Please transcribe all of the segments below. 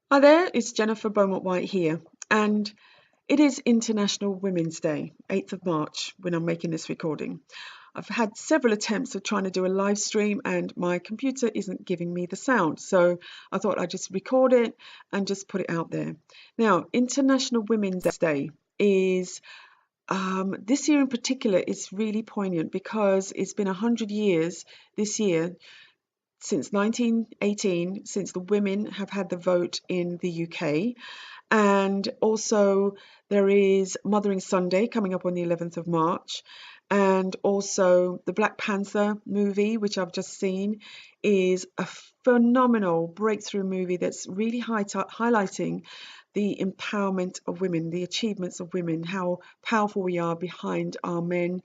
Hi there, it's Jennifer Beaumont-Whyte here, and it is International Women's Day, 8th of March, when I'm making this recording. I've had several attempts of trying to do a live stream and my computer isn't giving me the sound, so I thought I'd just record it and just put it out there. Now, International Women's Day is this year in particular is really poignant because it's been 100 years this year since 1918, since the women have had the vote in the UK. And also, there is Mothering Sunday coming up on the 11th of March. And also, the Black Panther movie, which I've just seen, is a phenomenal breakthrough movie that's really highlighting the empowerment of women, the achievements of women, how powerful we are behind our men,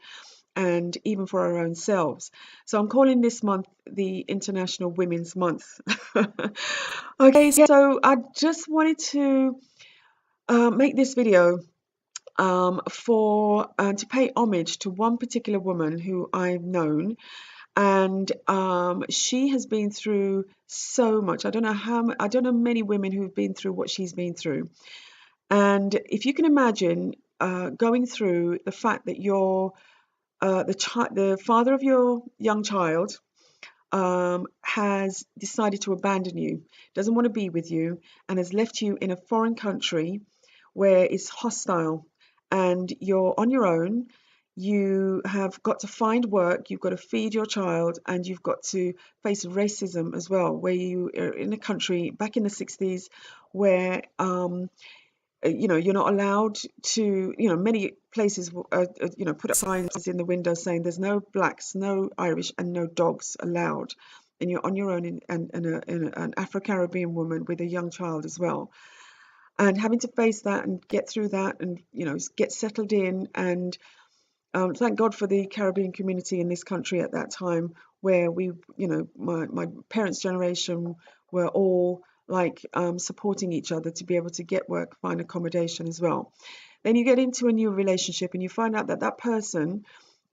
and even for our own selves. So I'm calling this month the International Women's Month. Okay, so I just wanted to make this video for to pay homage to one particular woman who I've known, and she has been through so much. I don't know many women who've been through what she's been through. And if you can imagine going through the fact that you're the father of your young child has decided to abandon you, doesn't want to be with you, and has left you in a foreign country where it's hostile and you're on your own. You have got to find work, you've got to feed your child, and you've got to face racism as well, where you are in a country back in the 60s where you're not allowed to, many places put up signs in the window saying there's no blacks, no Irish, and no dogs allowed, and you're on your own in an Afro-Caribbean woman with a young child as well, and having to face that and get through that, and get settled in. And thank God for the Caribbean community in this country at that time, where my parents' generation were all like supporting each other to be able to get work, find accommodation as well. Then you get into a new relationship and you find out that that person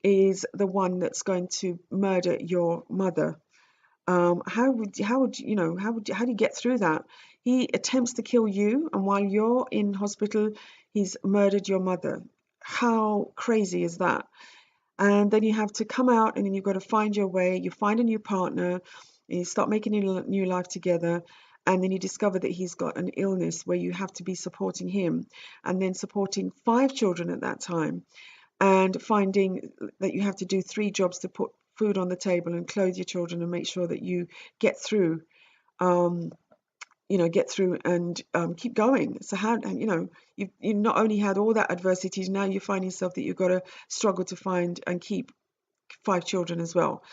is the one that's going to murder your mother. How do you get through that? He attempts to kill you, and while you're in hospital, he's murdered your mother. How crazy is that? And then you have to come out, and then you've got to find your way. You find a new partner, and you start making a new life together. And then you discover that he's got an illness where you have to be supporting him, and then supporting 5 children at that time, and finding that you have to do 3 jobs to put food on the table and clothe your children and make sure that you get through. Um, get through and keep going. So how, and you not only had all that adversity, now you find yourself that you've got to struggle to find and keep 5 children as well.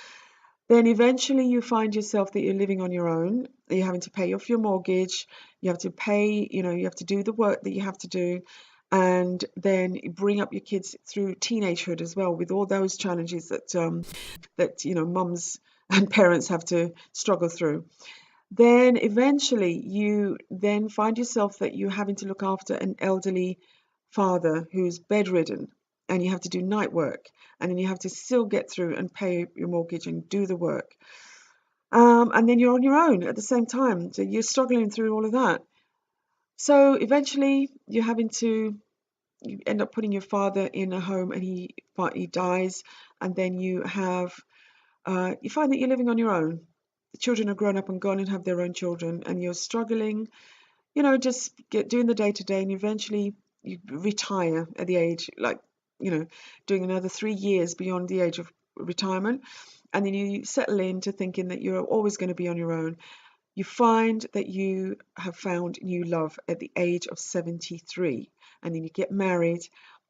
Then eventually you find yourself that you're living on your own. You're having to pay off your mortgage. You have to pay, you have to do the work that you have to do, and then bring up your kids through teenagehood as well, with all those challenges that mums and parents have to struggle through. Then eventually you then find yourself that you're having to look after an elderly father who's bedridden, and you have to do night work, and then you have to still get through and pay your mortgage and do the work. And then you're on your own at the same time, so you're struggling through all of that. So eventually you end up putting your father in a home, and he dies, and then you find that you're living on your own. The children are grown up and gone and have their own children, and you're struggling, just doing the day to day, and eventually you retire at the age, like, doing another 3 years beyond the age of retirement, and then you settle into thinking that you're always going to be on your own. You find that you have found new love at the age of 73, and then you get married,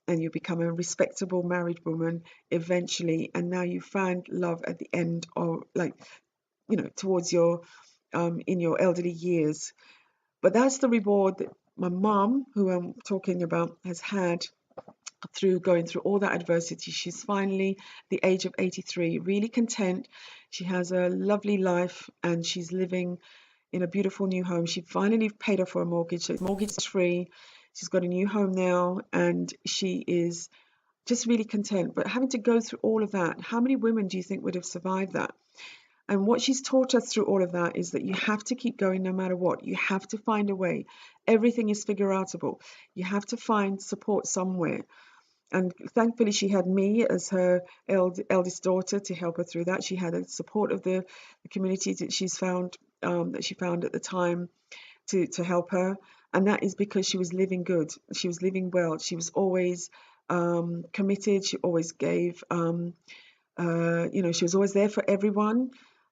and you become a respectable married woman eventually, and now you find love at the end of, like, towards your in your elderly years. But that's the reward that my mom, who I'm talking about, has had through going through all that adversity. She's finally, at the age of 83, really content. She has a lovely life, and she's living in a beautiful new home. She finally paid off her mortgage. So mortgage is free. She's got a new home now, and she is just really content. But having to go through all of that, how many women do you think would have survived that? And what she's taught us through all of that is that you have to keep going no matter what. You have to find a way. Everything is figure outable. You have to find support somewhere. And thankfully, she had me as her eldest daughter to help her through that. She had the support of the community that she found at the time to help her. And that is because she was living good. She was living well. She was always committed. She always gave. She was always there for everyone,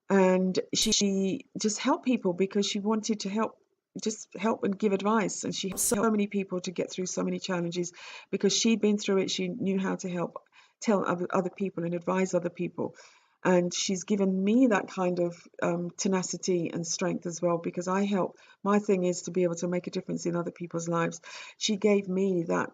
and she just helped people because she wanted to help, just help and give advice. And she helped so many people to get through so many challenges because she'd been through it. She knew how to help tell other people and advise other people. And she's given me that kind of tenacity and strength as well, because I help. My thing is to be able to make a difference in other people's lives. She gave me that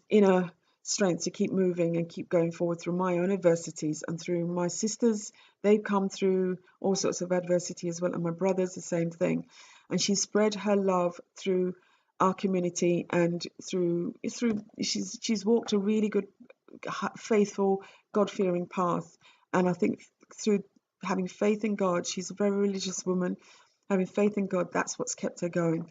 inner strength to keep moving and keep going forward through my own adversities, and through my sisters. They've come through all sorts of adversity as well, and my brothers the same thing. And she spread her love through our community, and through she's walked a really good, faithful, God-fearing path. And I think through having faith in God, she's a very religious woman. Having faith in God, that's what's kept her going.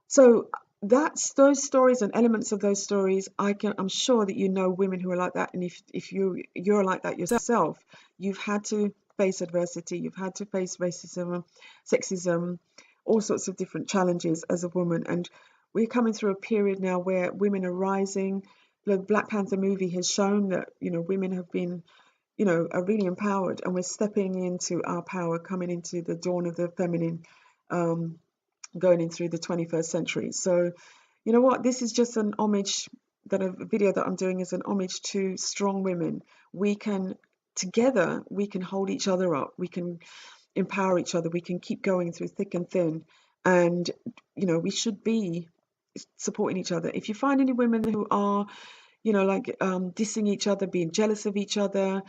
So that's those stories and elements of those stories. I'm sure that you know women who are like that, and if you're like that yourself, you've had to face adversity, you've had to face racism, sexism, all sorts of different challenges as a woman. And we're coming through a period now where women are rising. The Black Panther movie has shown that women have been are really empowered, and we're stepping into our power, coming into the dawn of the feminine. Going in through the 21st century. So, you know what? This is just an homage, that a video that I'm doing is an homage to strong women. Together, we can hold each other up. We can empower each other. We can keep going through thick and thin. And, we should be supporting each other. If you find any women who are, dissing each other, being jealous of each other,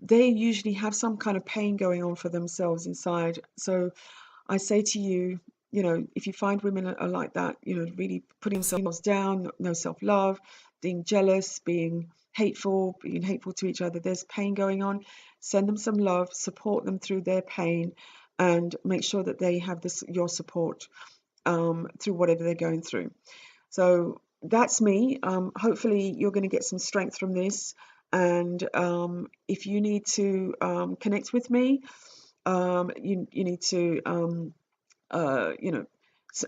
they usually have some kind of pain going on for themselves inside. So I say to you, if you find women are like that, really putting themselves down, no self-love, being jealous, being hateful to each other, there's pain going on, send them some love, support them through their pain, and make sure that they have your support through whatever they're going through. So that's me. Hopefully you're going to get some strength from this. And if you need to connect with me, you need to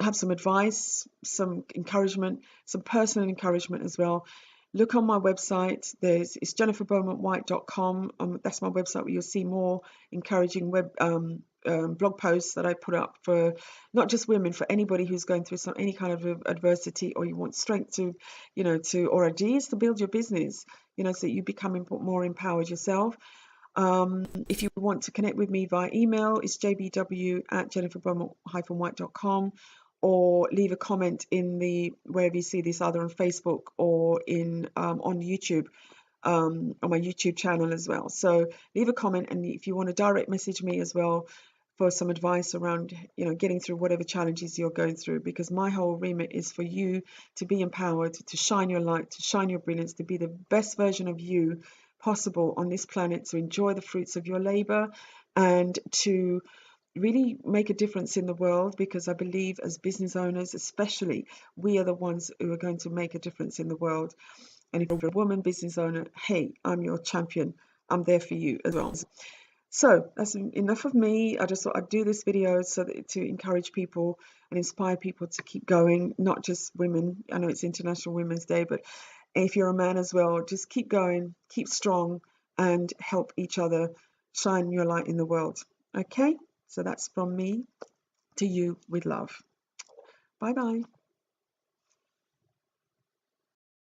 have some advice, some encouragement, some personal encouragement as well. Look on my website. It's jenniferbeaumont-whyte.com. That's my website, where you'll see more encouraging blog posts that I put up for not just women, for anybody who's going through any kind of adversity, or you want strength to, or ideas to build your business, so that you become more empowered yourself. If you want to connect with me via email, it's jbw@jenniferbeaumont-white.com, or leave a comment in wherever you see this, either on Facebook or on YouTube, on my YouTube channel as well. So leave a comment, and if you want to direct message me as well for some advice around getting through whatever challenges you're going through, because my whole remit is for you to be empowered, to shine your light, to shine your brilliance, to be the best version of you possible on this planet, to enjoy the fruits of your labor, and to really make a difference in the world. Because I believe, as business owners especially, we are the ones who are going to make a difference in the world. And if you're a woman business owner, hey, I'm your champion. I'm there for you as well. So that's enough of me. I just thought I'd do this video to encourage people and inspire people to keep going, not just women. I know it's International Women's Day, but if you're a man as well, just keep going, keep strong, and help each other shine your light in the world. Okay? So that's from me to you with love. Bye-bye.